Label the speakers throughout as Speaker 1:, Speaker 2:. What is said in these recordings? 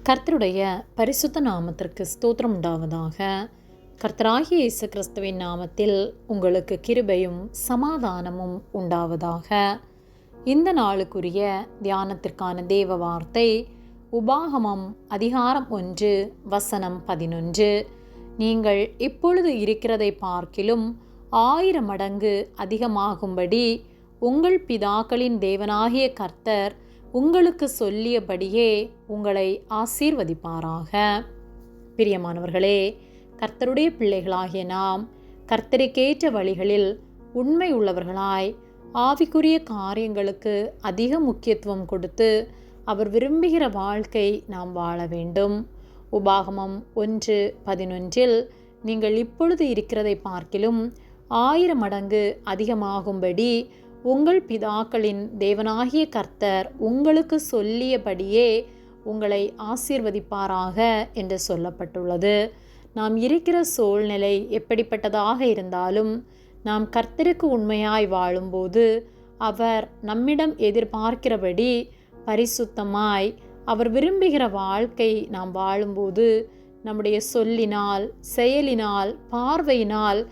Speaker 1: கர்த்தருடைய பரிசுத்த நாமத்திற்கு ஸ்தோத்திரம் உண்டாவதாக. கர்த்தராகிய இயேசு கிறிஸ்துவின் நாமத்தில் உங்களுக்கு கிருபையும் சமாதானமும் உண்டாவதாக. இந்த நாளுக்குரிய தியானத்திற்கான தேவ வார்த்தை உபாகமம் அதிகாரம் 1 வசனம் 11. நீங்கள் இப்பொழுது இருக்கிறதை பார்க்கிலும் 1000 மடங்கு அதிகமாகும்படி உங்கள் பிதாக்களின் தேவனாகிய கர்த்தர் உங்களுக்கு சொல்லியபடியே உங்களை ஆசீர்வதிப்பாராக. பிரியமானவர்களே, கர்த்தருடைய பிள்ளைகளாகிய நாம் கர்த்தருக்கேற்ற வழிகளில் உண்மை உள்ளவர்களாய் ஆவிக்குரிய காரியங்களுக்கு அதிக முக்கியத்துவம் கொடுத்து அவர் விரும்புகிற வாழ்க்கை நாம் வாழ வேண்டும். உபாகமம் 1:11 நீங்கள் இப்பொழுது இருக்கிறதை பார்க்கிலும் 1000 மடங்கு அதிகமாகும்படி உங்கள் பிதாக்களின் தேவனாகிய கர்த்தர் உங்களுக்கு சொல்லியபடியே உங்களை ஆசீர்வதிப்பாராக என்று சொல்லப்பட்டுள்ளது. நாம் இருக்கிற சூழ்நிலை எப்படிப்பட்டதாக இருந்தாலும் நாம் கர்த்தருக்கு உண்மையாய் வாழும்போது அவர் நம்மிடம் எதிர்பார்க்கிறபடி பரிசுத்தமாய் அவர் விரும்புகிற வாழ்க்கை நாம் வாழும்போது நம்முடைய சொல்லினால், செயலினால், பார்வையினால்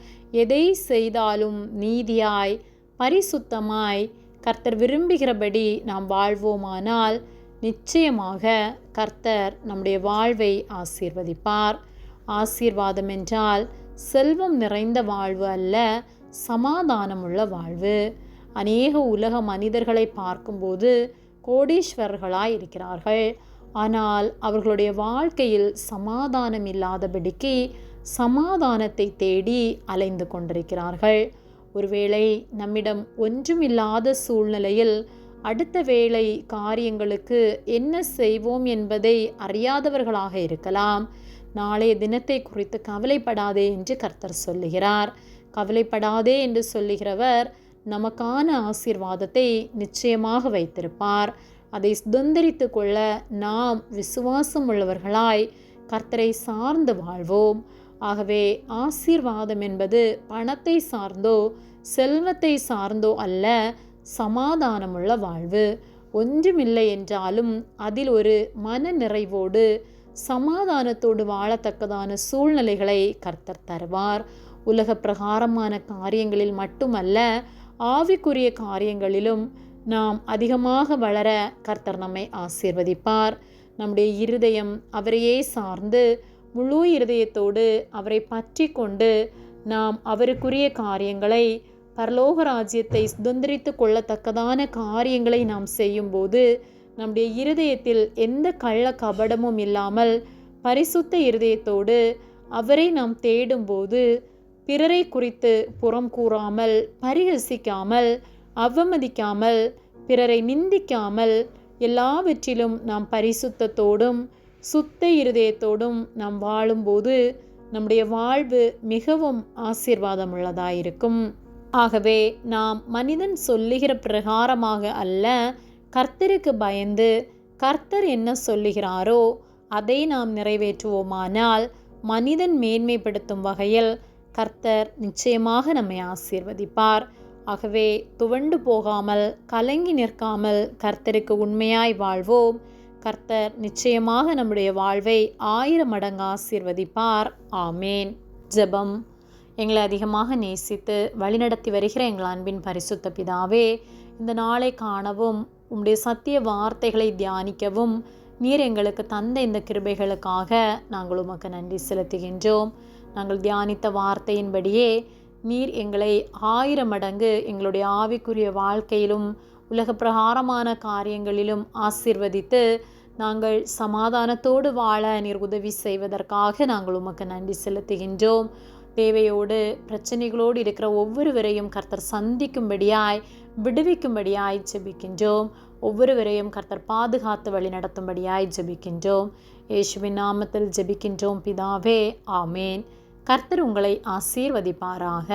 Speaker 1: எதை செய்தாலும் நீதியாய் பரிசுத்தமாய் கர்த்தர் விரும்புகிறபடி நாம் வாழ்வோமானால் நிச்சயமாக கர்த்தர் நம்முடைய வாழ்வை ஆசீர்வதிப்பார். ஆசீர்வாதம் என்றால் செல்வம் நிறைந்த வாழ்வு அல்ல, சமாதானமுள்ள வாழ்வு. அநேக உலக மனிதர்களை பார்க்கும்போது கோடீஸ்வரர்களாய் இருக்கிறார்கள். ஆனால் அவர்களுடைய வாழ்க்கையில் சமாதானம் இல்லாதபடிக்கு சமாதானத்தை தேடி அலைந்து கொண்டிருக்கிறார்கள். ஒருவேளை நம்மிடம் ஒன்றுமில்லாத சூழ்நிலையில் அடுத்த வேளை காரியங்களுக்கு என்ன செய்வோம் என்பதை அறியாதவர்களாக இருக்கலாம். நாளைய தினத்தை குறித்து கவலைப்படாதே என்று கர்த்தர் சொல்லுகிறார். கவலைப்படாதே என்று சொல்லுகிறவர் நமக்கான ஆசீர்வாதத்தை நிச்சயமாக வைத்திருப்பார். அதை சுதந்திரித்து கொள்ள நாம் விசுவாசம் உள்ளவர்களாய் கர்த்தரை சார்ந்து வாழ்வோம். ஆகவே ஆசீர்வாதம் என்பது பணத்தை சார்ந்தோ செல்வத்தை சார்ந்தோ அல்ல, சமாதானமுள்ள வாழ்வு. ஒன்றுமில்லை என்றாலும் அதில் ஒரு மன நிறைவோடு சமாதானத்தோடு வாழத்தக்கதான சூழ்நிலைகளை கர்த்தர் தருவார். உலக பிரகாரமான காரியங்களில் மட்டுமல்ல, ஆவிக்குரிய காரியங்களிலும் நாம் அதிகமாக வளர கர்த்தர் நம்மை ஆசீர்வதிப்பார். நம்முடைய இருதயம் அவரையே சார்ந்து முழு இருதயத்தோடு அவரை பற்றி கொண்டு நாம் அவருக்குரிய காரியங்களை, பரலோக ராஜ்யத்தை சுதந்திரித்து கொள்ளத்தக்கதான காரியங்களை நாம் செய்யும்போது நம்முடைய இருதயத்தில் எந்த கள்ள கபடமும் இல்லாமல் பரிசுத்த இருதயத்தோடு அவரை நாம் தேடும்போது பிறரை குறித்து புறம் கூறாமல், பரிகசிக்காமல், அவமதிக்காமல், பிறரை நிந்திக்காமல் எல்லாவற்றிலும் நாம் பரிசுத்தத்தோடும் சுத்த இருதயத்தோடும் நாம் வாழும்போது நம்முடைய வாழ்வு மிகவும் ஆசீர்வாதம் உள்ளதாயிருக்கும். ஆகவே நாம் மனிதன் சொல்லுகிற பிரகாரமாக அல்ல, கர்த்தருக்கு பயந்து கர்த்தர் என்ன சொல்லுகிறாரோ அதை நாம் நிறைவேற்றுவோமானால் மனிதன் மேன்மைப்படுத்தும் வகையில் கர்த்தர் நிச்சயமாக நம்மை ஆசீர்வதிப்பார். ஆகவே துவண்டு போகாமல், கலங்கி நிற்காமல் கர்த்தருக்கு உண்மையாய் வாழ்வோம். கர்த்தர் நிச்சயமாக நம்முடைய வாழ்வை 1000 மடங்கு ஆசீர்வதிப்பார். ஆமேன். ஜெபம். எங்களை அதிகமாக நேசித்து வழிநடத்தி வருகிற எங்கள் அன்பின் பரிசுத்த பிதாவே, இந்த நாளை காணவும் உம்முடைய சத்திய வார்த்தைகளை தியானிக்கவும் நீர் எங்களுக்கு தந்த இந்த கிருபைகளுக்காக நாங்கள் உமக்கு நன்றி செலுத்துகின்றோம். நாங்கள் தியானித்த வார்த்தையின்படியே நீர் எங்களை 1000 மடங்கு எங்களுடைய ஆவிக்குரிய வாழ்க்கையிலும் உலக பிரகாரமான காரியங்களிலும் ஆசீர்வதித்து நாங்கள் சமாதானத்தோடு வாழ நீர் உதவி செய்வதற்காக நாங்கள் உமக்கு நன்றி செலுத்துகின்றோம். தேவையோடு பிரச்சனைகளோடு இருக்கிற ஒவ்வொருவரையும் கர்த்தர் சந்திக்கும்படியாய், விடுவிக்கும்படியாய் ஜெபிக்கின்றோம். ஒவ்வொருவரையும் கர்த்தர் பாதுகாத்து வழி நடத்தும்படியாய் ஜெபிக்கின்றோம். இயேசுவின் நாமத்தில் ஜெபிக்கின்றோம் பிதாவே. ஆமேன். கர்த்தர் உங்களை ஆசீர்வதிப்பாராக.